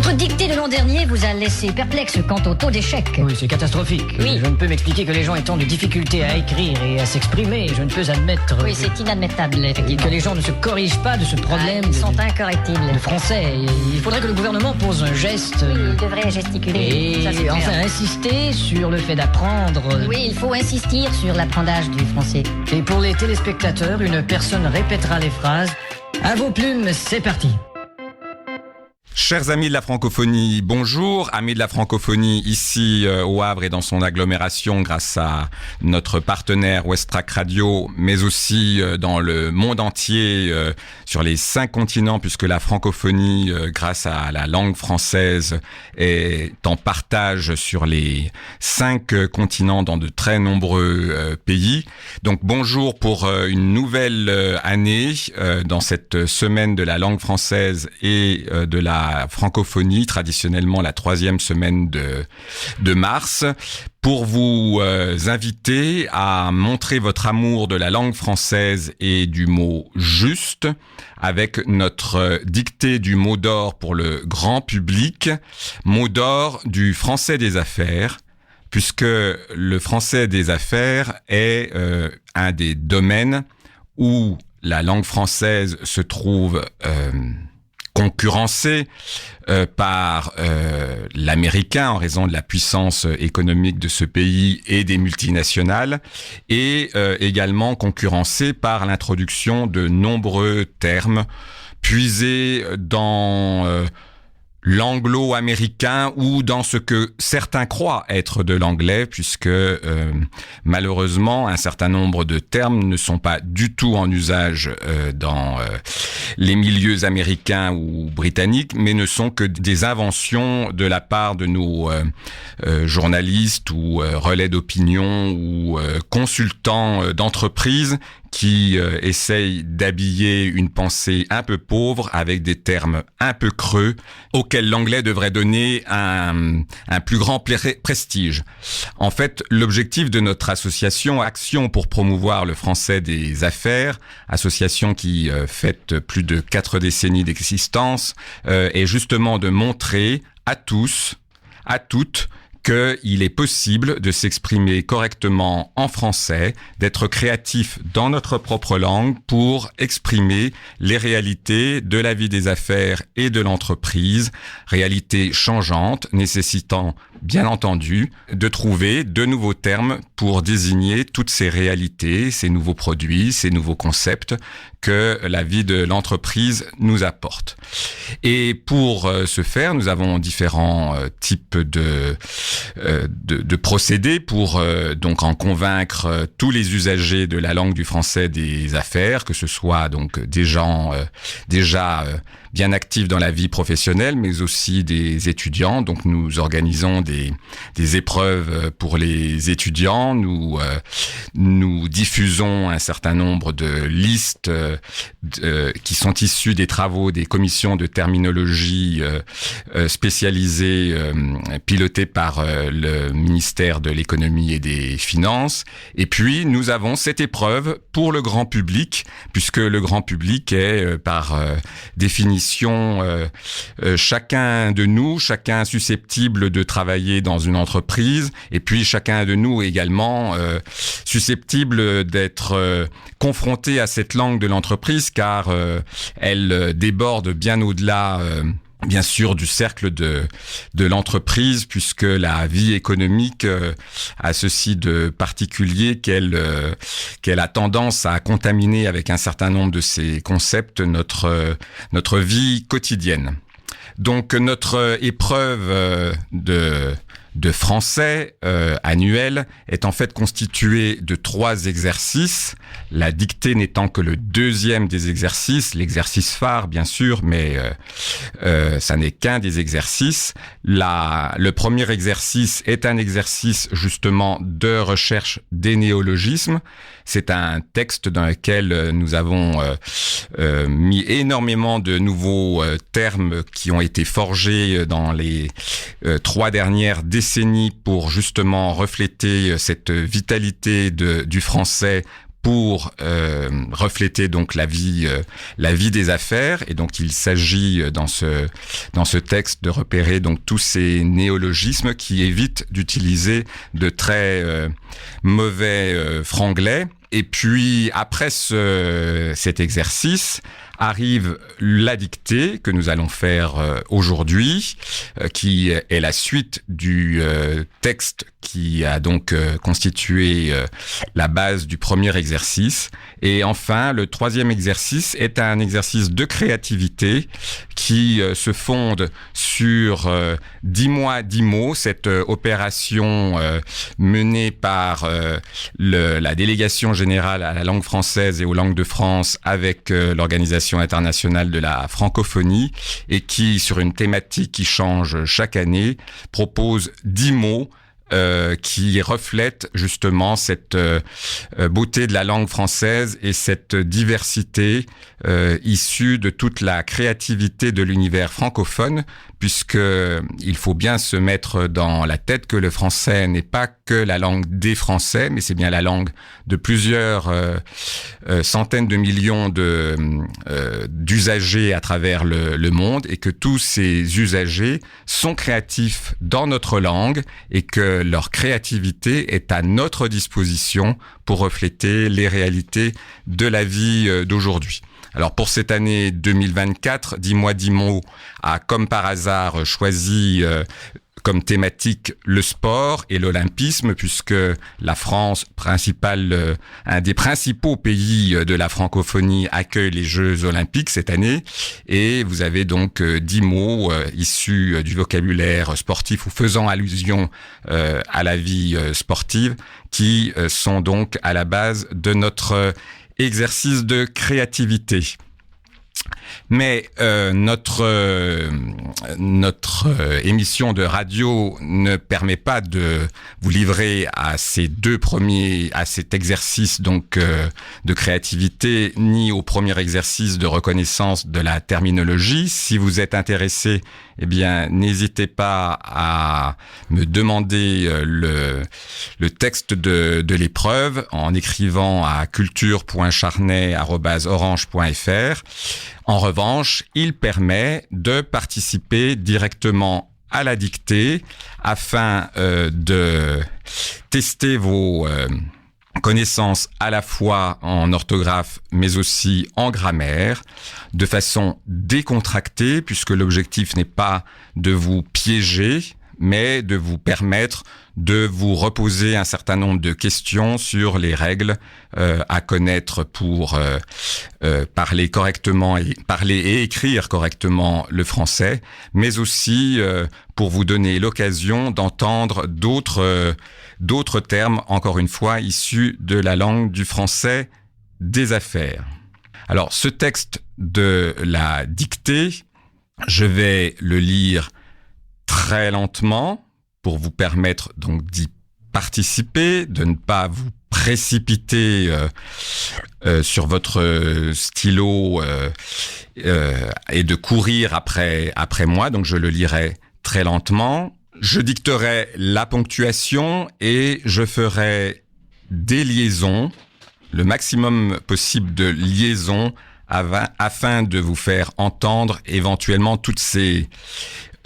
Votre dictée de l'an dernier vous a laissé perplexe quant au taux d'échec. Oui, c'est catastrophique. Oui. Je ne peux m'expliquer que les gens aient tant de difficultés à écrire et à s'exprimer. Je ne peux admettre Oui, c'est inadmettable, que effectivement. les gens ne se corrigent pas de ce problème Ils sont incorrectibles. de français. Et il faudrait que le gouvernement pose un geste Oui, ils devraient gesticuler. Ça, c'est et clair. enfin insister sur le fait d'apprendre. Oui, il faut insister sur l'apprentissage du français. Et pour les téléspectateurs, une personne répétera les phrases. À vos plumes, c'est parti. Chers amis de la francophonie, bonjour. Amis de la francophonie, ici au Havre et dans son agglomération grâce à notre partenaire Westrack Radio, mais aussi dans le monde entier, sur les 5 continents, puisque la francophonie, grâce à la langue française, est en partage sur les 5 continents dans de très nombreux pays. Donc bonjour pour une nouvelle année dans cette semaine de la langue française et de la francophonie, traditionnellement la 3e semaine de mars, pour vous inviter à montrer votre amour de la langue française et du mot juste avec notre dictée du mot d'or pour le grand public, mot d'or du français des affaires, puisque le français des affaires est un des domaines où la langue française se trouve concurrencé par l'américain en raison de la puissance économique de ce pays et des multinationales, et également concurrencé par l'introduction de nombreux termes puisés dans l'anglo-américain ou dans ce que certains croient être de l'anglais, puisque malheureusement un certain nombre de termes ne sont pas du tout en usage dans les milieux américains ou britanniques, mais ne sont que des inventions de la part de nos journalistes ou relais d'opinion ou consultants d'entreprises qui essayent d'habiller une pensée un peu pauvre avec des termes un peu creux auxquels l'anglais devrait donner un plus grand prestige. En fait, l'objectif de notre association Action pour promouvoir le français des affaires, association qui fête plus de 4 décennies d'existence, est justement de montrer à tous, à toutes, qu'il est possible de s'exprimer correctement en français, d'être créatif dans notre propre langue pour exprimer les réalités de la vie des affaires et de l'entreprise, réalités changeantes, nécessitant bien entendu de trouver de nouveaux termes pour désigner toutes ces réalités, ces nouveaux produits, ces nouveaux concepts que la vie de l'entreprise nous apporte. Et pour ce faire, nous avons différents types de procédés pour donc en convaincre tous les usagers de la langue du français des affaires, que ce soit donc des gens déjà bien actifs dans la vie professionnelle, mais aussi des étudiants. Donc nous organisons des épreuves pour les étudiants. Nous diffusons un certain nombre de listes qui sont issues des travaux des commissions de terminologie spécialisées pilotées par le ministère de l'économie et des finances. Et puis nous avons cette épreuve pour le grand public, puisque le grand public est par définition chacun de nous, chacun susceptible de travailler dans une entreprise, et puis chacun de nous également susceptible d'être confronté à cette langue de l'entreprise, car elle déborde bien au-delà bien sûr du cercle de l'entreprise, puisque la vie économique a ceci de particulier qu'elle a tendance à contaminer avec un certain nombre de ses concepts notre vie quotidienne. Donc notre épreuve de français annuel est en fait constituée de 3 exercices, la dictée n'étant que le 2e des exercices, l'exercice phare bien sûr, mais ça n'est qu'un des exercices. Le premier exercice est un exercice justement de recherche des néologismes. C'est un texte dans lequel nous avons mis énormément de nouveaux termes qui ont été forgés dans les 3 dernières décennies pour justement refléter cette vitalité du français pour refléter donc la vie des affaires. Et donc il s'agit dans ce texte de repérer donc tous ces néologismes qui évitent d'utiliser de très mauvais franglais. Et puis après cet exercice arrive la dictée que nous allons faire aujourd'hui, qui est la suite du texte qui a donc constitué la base du premier exercice. Et enfin, le troisième exercice est un exercice de créativité qui se fonde sur 10 mois, 10 mots, cette opération menée par la délégation générale à la langue française et aux langues de France avec l'Organisation internationale de la francophonie, et qui, sur une thématique qui change chaque année, propose 10 mots qui reflètent justement cette beauté de la langue française et cette diversité issue de toute la créativité de l'univers francophone, puisque il faut bien se mettre dans la tête que le français n'est pas que la langue des Français, mais c'est bien la langue de plusieurs centaines de millions d'usagers à travers le monde, et que tous ces usagers sont créatifs dans notre langue et que leur créativité est à notre disposition pour refléter les réalités de la vie d'aujourd'hui. Alors pour cette année 2024, 10 mois 10 mots a comme par hasard choisi comme thématique le sport et l'olympisme, puisque la France, un des principaux pays de la francophonie, accueille les Jeux olympiques cette année. Et vous avez donc 10 mots issus du vocabulaire sportif ou faisant allusion à la vie sportive, qui sont donc à la base de notre exercice de créativité. Mais notre émission de radio ne permet pas de vous livrer à cet exercice donc de créativité, ni au premier exercice de reconnaissance de la terminologie. Si vous êtes intéressé, eh bien, n'hésitez pas à me demander le texte de l'épreuve en écrivant à culture.charnay@orange.fr. En revanche, il permet de participer directement à la dictée afin de tester vos connaissances à la fois en orthographe mais aussi en grammaire de façon décontractée, puisque l'objectif n'est pas de vous piéger mais de vous permettre de vous reposer un certain nombre de questions sur les règles à connaître pour parler correctement et écrire correctement le français, mais aussi pour vous donner l'occasion d'entendre d'autres termes, encore une fois, issus de la langue du français des affaires. Alors, ce texte de la dictée, je vais le lire très lentement pour vous permettre donc d'y participer, de ne pas vous précipiter sur votre stylo et de courir après moi. Donc je le lirai très lentement. Je dicterai la ponctuation et je ferai des liaisons, le maximum possible de liaisons afin de vous faire entendre éventuellement toutes ces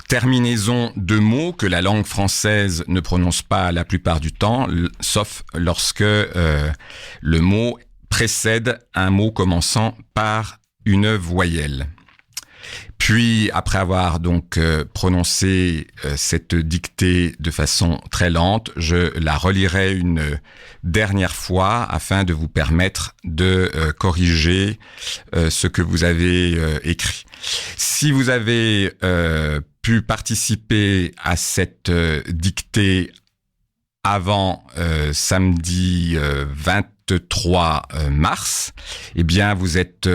terminaison de mots que la langue française ne prononce pas la plupart du temps, sauf lorsque le mot précède un mot commençant par une voyelle. Puis, après avoir donc prononcé cette dictée de façon très lente, je la relirai une dernière fois afin de vous permettre de corriger ce que vous avez écrit. Si vous avez pu participer à cette dictée avant samedi 23 mars, eh bien vous êtes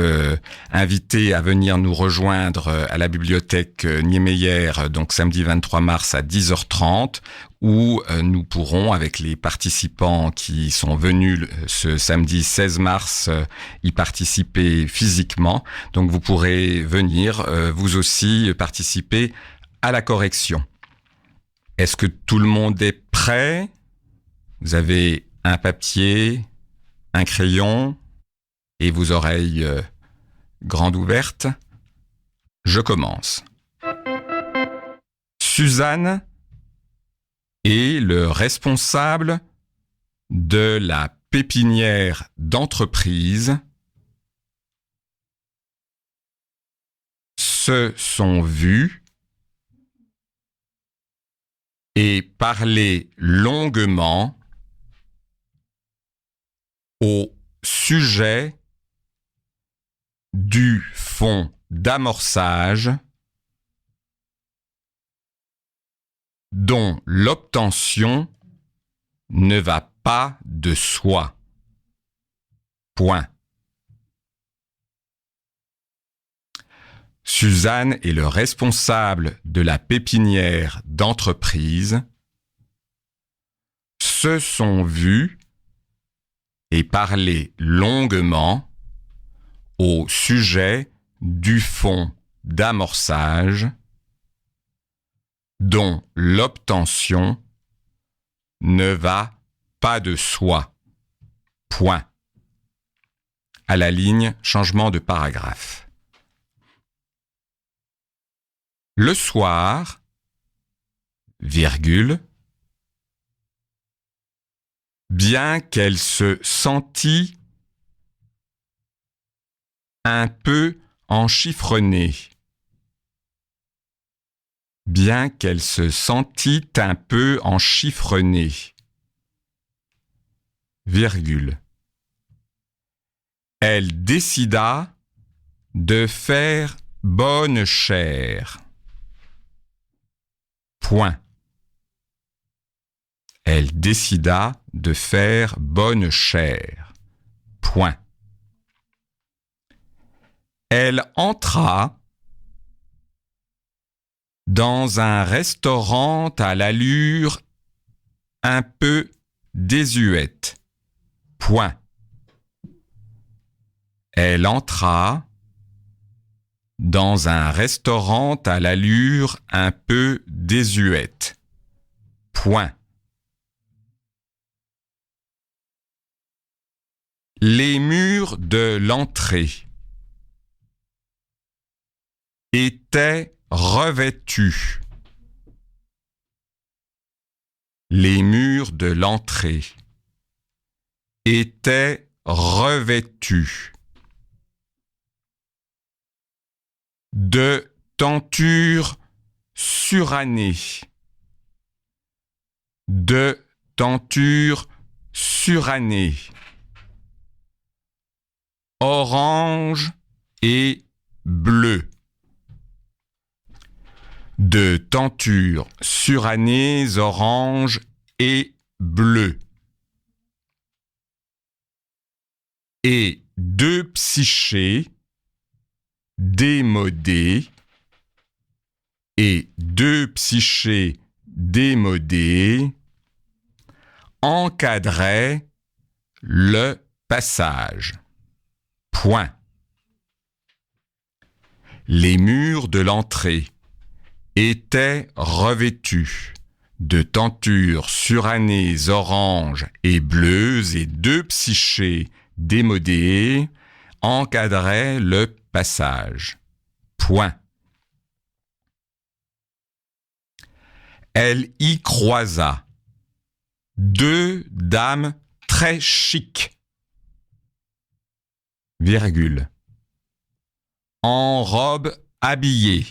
invité à venir nous rejoindre à la bibliothèque Niemeyer, donc samedi 23 mars à 10h30, où nous pourrons, avec les participants qui sont venus ce samedi 16 mars, y participer physiquement. Donc vous pourrez venir vous aussi participer à la correction. Est-ce que tout le monde est prêt ? Vous avez un papier, un crayon et vos oreilles grandes ouvertes. Je commence. Suzanne est le responsable de la pépinière d'entreprise. Se sont vus et parlé longuement au sujet du fonds d'amorçage dont l'obtention ne va pas de soi. Point. Suzanne est le responsable de la pépinière d'entreprise. Se sont vus et parlé longuement au sujet du fonds d'amorçage dont l'obtention ne va pas de soi. Point. À la ligne, changement de paragraphe. Le soir, virgule, bien qu'elle se sentît un peu enchiffronnée. Bien qu'elle se sentît un peu enchiffronnée. Virgule. Elle décida de faire bonne chère. Point. Elle décida de faire bonne chère. Point. Elle entra dans un restaurant à l'allure un peu désuète. Point. Elle entra dans un restaurant à l'allure un peu désuète. Point. Les murs de l'entrée étaient revêtus. Les murs de l'entrée étaient revêtus de tentures surannées. De tentures surannées. Orange et bleu. De tentures surannées orange et bleu. Et deux psychés démodés et deux psychés démodés encadraient le passage. Point. Les murs de l'entrée étaient revêtus de tentures surannées orange et bleues et deux psychés démodés encadraient le passage. Point. Elle y croisa deux dames très chics. Virgule. En robe habillée.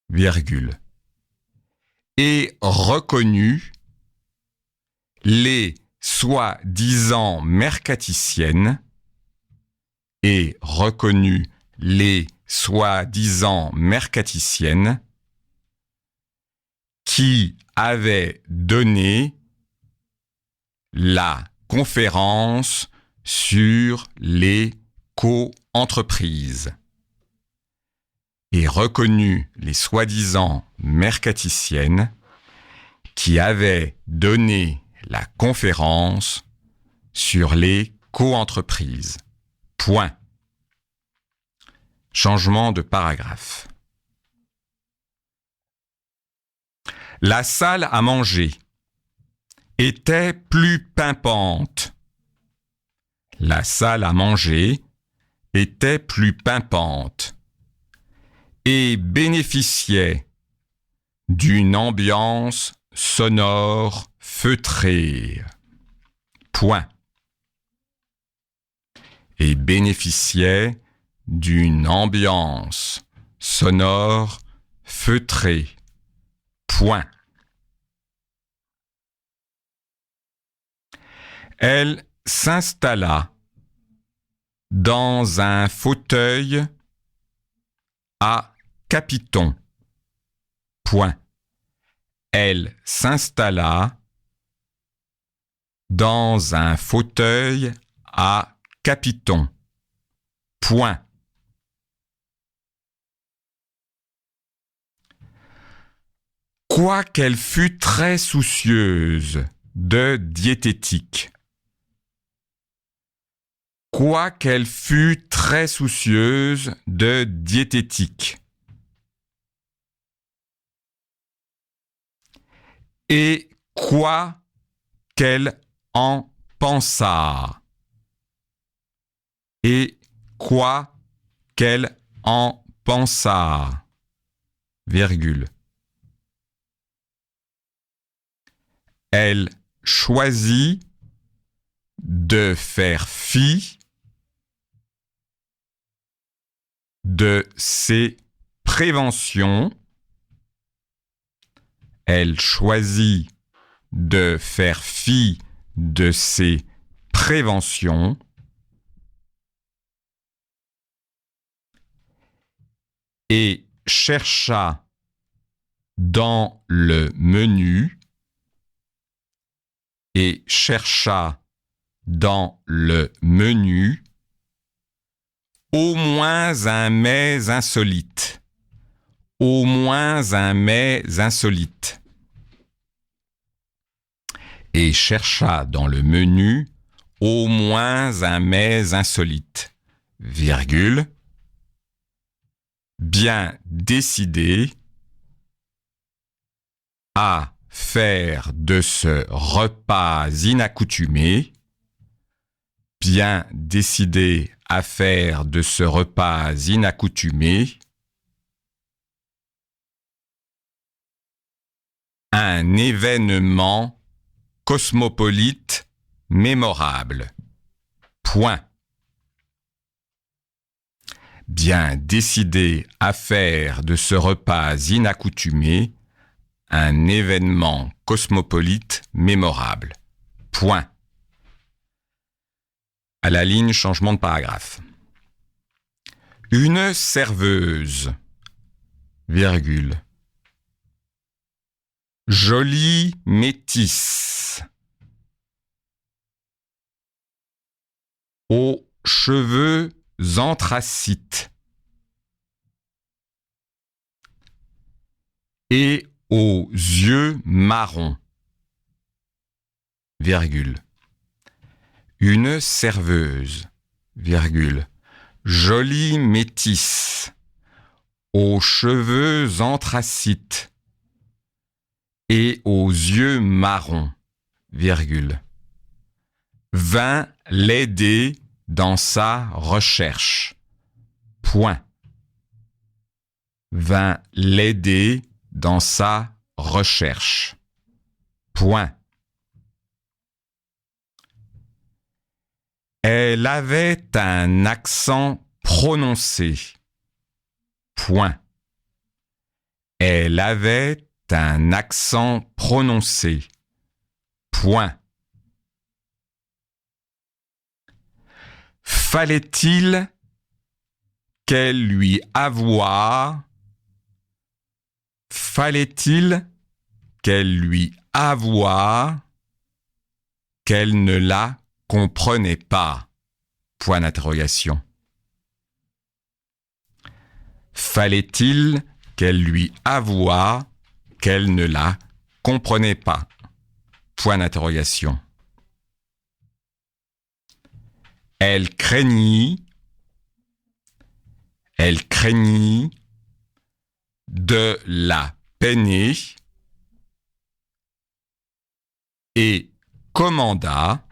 Virgule. Et reconnut les soi-disant mercaticiennes et reconnut les soi-disant mercaticiennes qui avaient donné la conférence sur les co-entreprises et reconnut les soi-disant mercaticiennes qui avaient donné la conférence sur les co-entreprises. Point. Changement de paragraphe. La salle à manger était plus pimpante. La salle à manger était plus pimpante et bénéficiait d'une ambiance sonore feutrée. Point. Et bénéficiait d'une ambiance sonore feutrée. Point. Elle s'installa dans un fauteuil à capiton. Point. Elle s'installa dans un fauteuil à capiton. Point. Quoiqu'elle fût très soucieuse de diététique. Quoiqu'elle fût très soucieuse de diététique. Et quoi qu'elle en pensât. Et quoi qu'elle en pensât. Virgule. Elle choisit de faire fi de ses préventions. Elle choisit de faire fi de ses préventions et chercha dans le menu au moins un mets insolite. Au moins un mets insolite. Et chercha dans le menu au moins un mets insolite. Virgule. Bien décidé à faire de ce repas inaccoutumé. Bien décidé à faire de ce repas inaccoutumé un événement cosmopolite mémorable. Point. Bien décidé à faire de ce repas inaccoutumé un événement cosmopolite mémorable. Point. À la ligne, changement de paragraphe. Une serveuse, virgule. Jolie métisse. Aux cheveux anthracites. Et aux yeux marrons. Virgule. Une serveuse, virgule, jolie métisse, aux cheveux anthracites et aux yeux marrons, virgule, vint l'aider dans sa recherche. Point. Vint l'aider dans sa recherche. Point. Elle avait un accent prononcé. Point. Elle avait un accent prononcé. Point. Fallait-il qu'elle lui avouât? Fallait-il qu'elle lui avouât qu'elle ne la comprenait pas? Point d'interrogation. Fallait-il qu'elle lui avouât qu'elle ne la comprenait pas? Point d'interrogation. Elle craignit de la peiner et commanda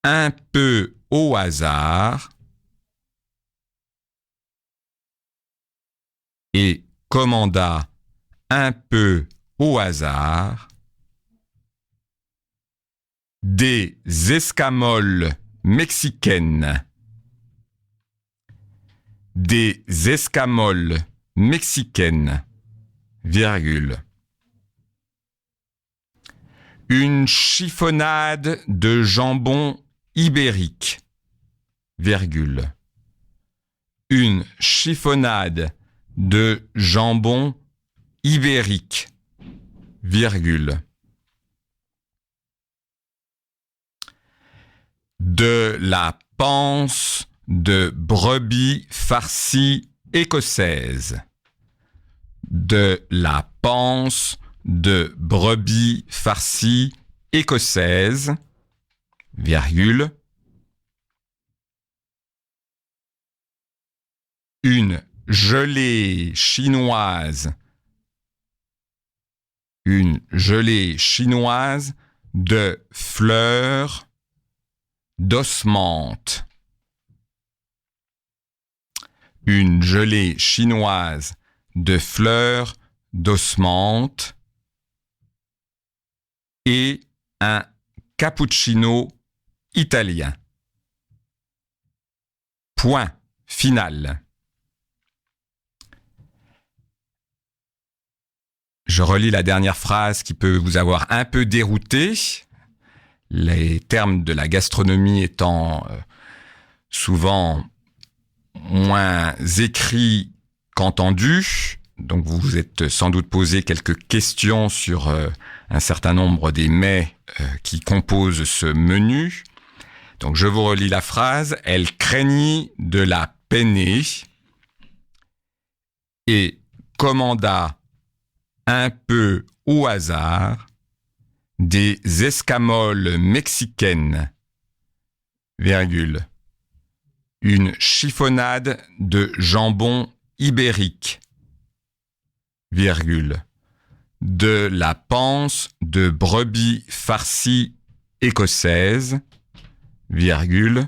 un peu au hasard et commanda un peu au hasard des escamoles mexicaines. Des escamoles mexicaines, virgule. Une chiffonnade de jambon ibérique, virgule. Une chiffonnade de jambon ibérique, virgule. De la panse de brebis farcie écossaise. De la panse de brebis farcie écossaise, virgule. Une gelée chinoise. Une gelée chinoise de fleurs d'osmanthus. Une gelée chinoise de fleurs d'osmanthus et un cappuccino italien. Point final. Je relis la dernière phrase qui peut vous avoir un peu dérouté, les termes de la gastronomie étant souvent moins écrits qu'entendus. Donc vous vous êtes sans doute posé quelques questions sur un certain nombre des mets qui composent ce menu. Donc je vous relis la phrase. Elle craignit de la peiner et commanda un peu au hasard des escamoles mexicaines, virgule. Une chiffonnade de jambon ibérique, virgule. De la panse de brebis farcie écossaise, virgule.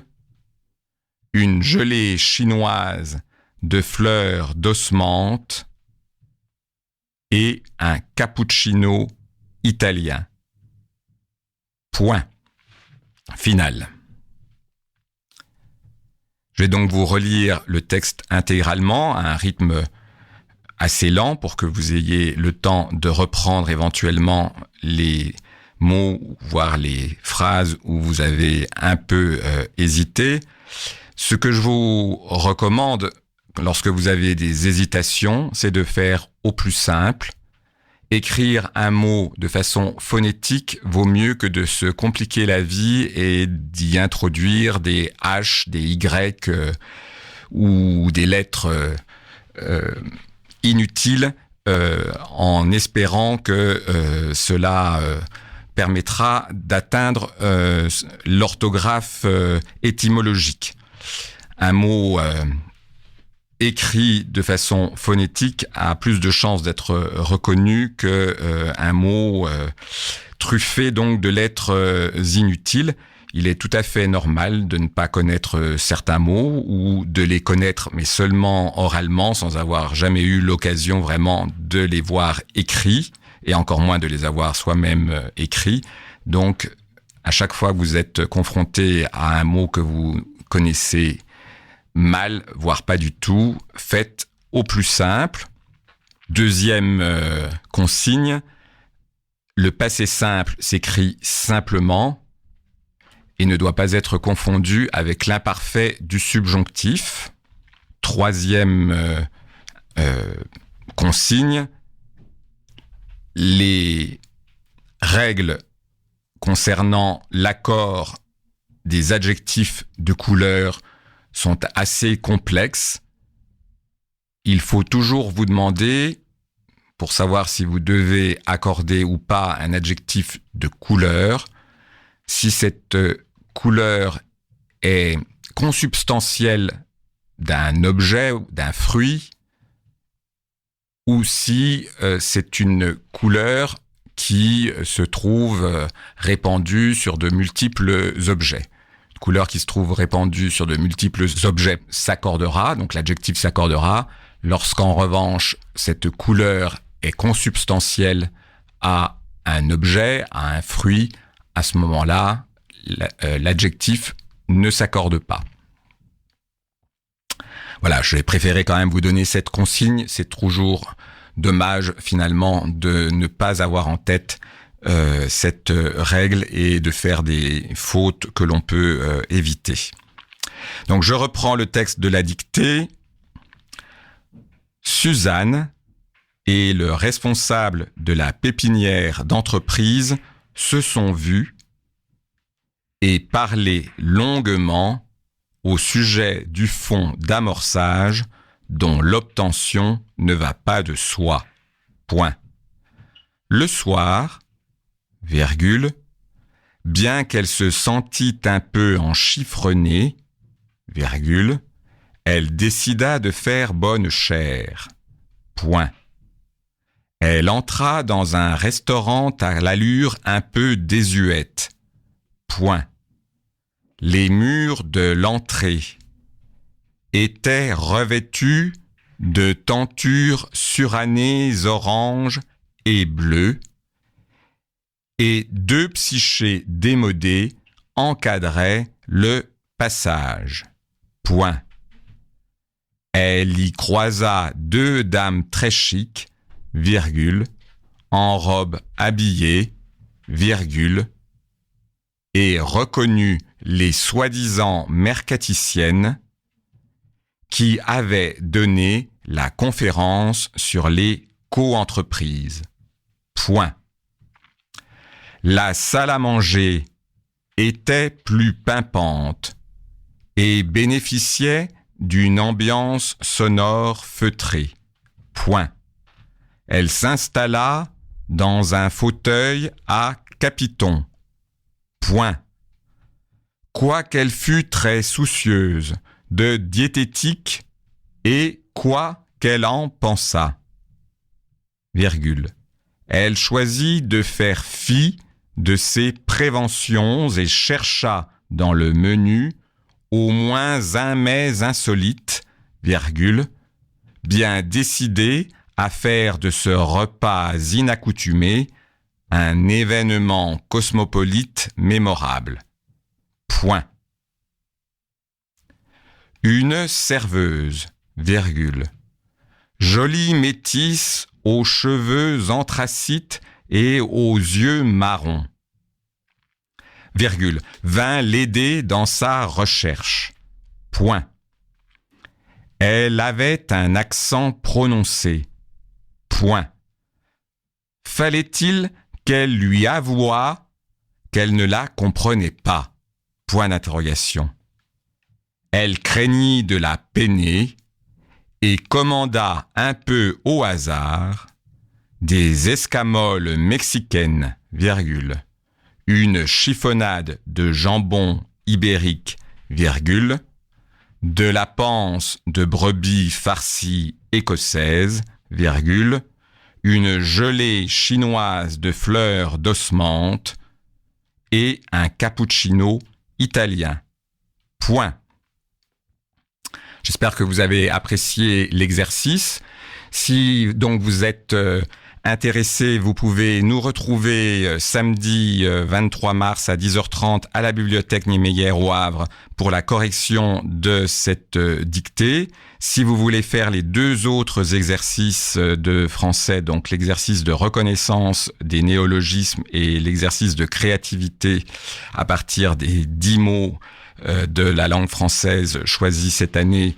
Une gelée chinoise de fleurs d'osmanthus et un cappuccino italien. Point final. Je vais donc vous relire le texte intégralement à un rythme assez lent pour que vous ayez le temps de reprendre éventuellement les mots, voire les phrases où vous avez un peu hésité. Ce que je vous recommande lorsque vous avez des hésitations, c'est de faire au plus simple. Écrire un mot de façon phonétique vaut mieux que de se compliquer la vie et d'y introduire des H, des Y ou des lettres inutiles en espérant que cela permettra d'atteindre l'orthographe étymologique. Un mot écrit de façon phonétique a plus de chances d'être reconnu que un mot truffé donc de lettres inutiles. Il est tout à fait normal de ne pas connaître certains mots ou de les connaître mais seulement oralement sans avoir jamais eu l'occasion vraiment de les voir écrits et encore moins de les avoir soi-même écrits. Donc à chaque fois que vous êtes confronté à un mot que vous connaissez mal, voire pas du tout, faites au plus simple. Deuxième consigne, le passé simple s'écrit simplement et ne doit pas être confondu avec l'imparfait du subjonctif. Troisième consigne, les règles concernant l'accord des adjectifs de couleur sont assez complexes. Il faut toujours vous demander, pour savoir si vous devez accorder ou pas un adjectif de couleur, si cette couleur est consubstantielle d'un objet, d'un fruit, ou si c'est une couleur qui se trouve répandue sur de multiples objets. Une couleur qui se trouve répandue sur de multiples objets s'accordera, donc l'adjectif s'accordera. Lorsqu'en revanche, cette couleur est consubstantielle à un objet, à un fruit, à ce moment-là, l'adjectif ne s'accorde pas. Voilà, j'ai préféré quand même vous donner cette consigne. C'est toujours dommage finalement de ne pas avoir en tête cette règle et de faire des fautes que l'on peut éviter. Donc je reprends le texte de la dictée. Suzanne et le responsable de la pépinière d'entreprise se sont vus et parlé longuement au sujet du fonds d'amorçage dont l'obtention ne va pas de soi. Point. Le soir, virgule, bien qu'elle se sentît un peu enchiffronnée, virgule, elle décida de faire bonne chère. Point. Elle entra dans un restaurant à l'allure un peu désuète. Point. Les murs de l'entrée étaient revêtus de tentures surannées orange et bleues, et 2 psychés démodés encadraient le passage. Point. Elle y croisa 2 dames très chics, virgule, en robe habillée, virgule, et reconnut les soi-disant mercaticiennes qui avaient donné la conférence sur les co-entreprises. Point. La salle à manger était plus pimpante et bénéficiait d'une ambiance sonore feutrée. Point. Elle s'installa dans un fauteuil à capiton. Point. Quoiqu'elle fût très soucieuse de diététique et quoi qu'elle en pensât. Virgule. Elle choisit de faire fi de ses préventions et chercha dans le menu au moins un mets insolite, virgule, bien décidée à faire de ce repas inaccoutumé un événement cosmopolite mémorable. Point. Une serveuse, virgule, jolie métisse aux cheveux anthracites et aux yeux marrons, virgule, vint l'aider dans sa recherche. Point. Elle avait un accent prononcé. Point. Fallait-il qu'elle lui avouât qu'elle ne la comprenait pas? Point d'interrogation. Elle craignit de la peiner et commanda un peu au hasard des escamoles mexicaines, virgule, une chiffonnade de jambon ibérique, virgule, de la panse de brebis farcie écossaise, virgule, une gelée chinoise de fleurs d'osmante et un cappuccino italien. Point. J'espère que vous avez apprécié l'exercice. Si donc vous êtes intéressé, vous pouvez nous retrouver samedi 23 mars à 10h30 à la bibliothèque Niemeyer au Havre pour la correction de cette dictée. Si vous voulez faire les 2 autres exercices de français, donc l'exercice de reconnaissance des néologismes et l'exercice de créativité à partir des 10 mots de la langue française choisie cette année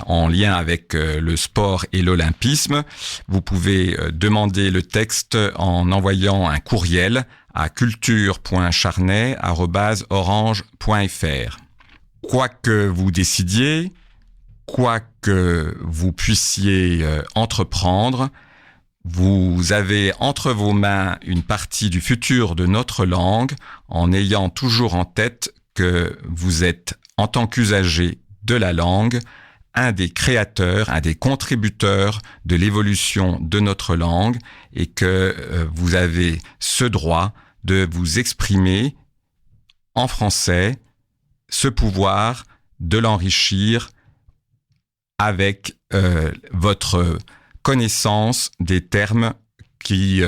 en lien avec le sport et l'olympisme, vous pouvez demander le texte en envoyant un courriel à culture.charnay@orange.fr. Quoi que vous décidiez, quoi que vous puissiez entreprendre, vous avez entre vos mains une partie du futur de notre langue en ayant toujours en tête que vous êtes, en tant qu'usager de la langue, un des créateurs, un des contributeurs de l'évolution de notre langue et que vous avez ce droit de vous exprimer en français, ce pouvoir de l'enrichir avec votre connaissance des termes qui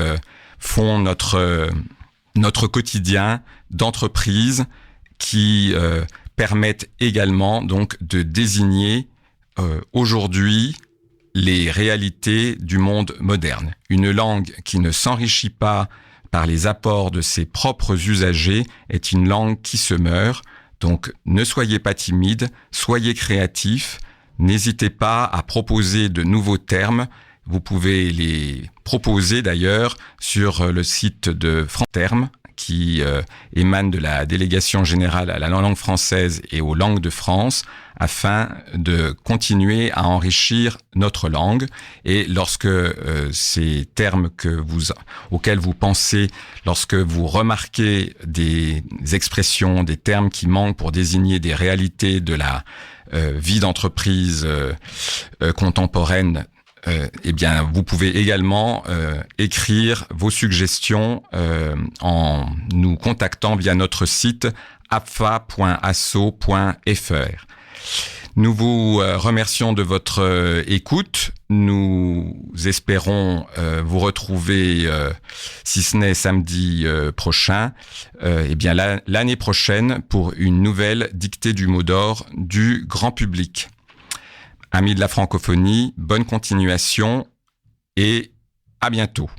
font notre quotidien d'entreprise, qui permettent également donc de désigner aujourd'hui les réalités du monde moderne. Une langue qui ne s'enrichit pas par les apports de ses propres usagers est une langue qui se meurt. Donc ne soyez pas timide, soyez créatifs, n'hésitez pas à proposer de nouveaux termes. Vous pouvez les proposer d'ailleurs sur le site de France Termes qui émane de la Délégation générale à la langue française et aux langues de France afin de continuer à enrichir notre langue. Et lorsque ces termes auxquels vous pensez, lorsque vous remarquez des expressions, des termes qui manquent pour désigner des réalités de la vie d'entreprise contemporaine, eh bien, vous pouvez également écrire vos suggestions en nous contactant via notre site apfa.asso.fr. Nous vous remercions de votre écoute. Nous espérons vous retrouver, si ce n'est samedi prochain, eh bien l'année prochaine pour une nouvelle dictée du mot d'or du grand public. Amis de la francophonie, bonne continuation et à bientôt.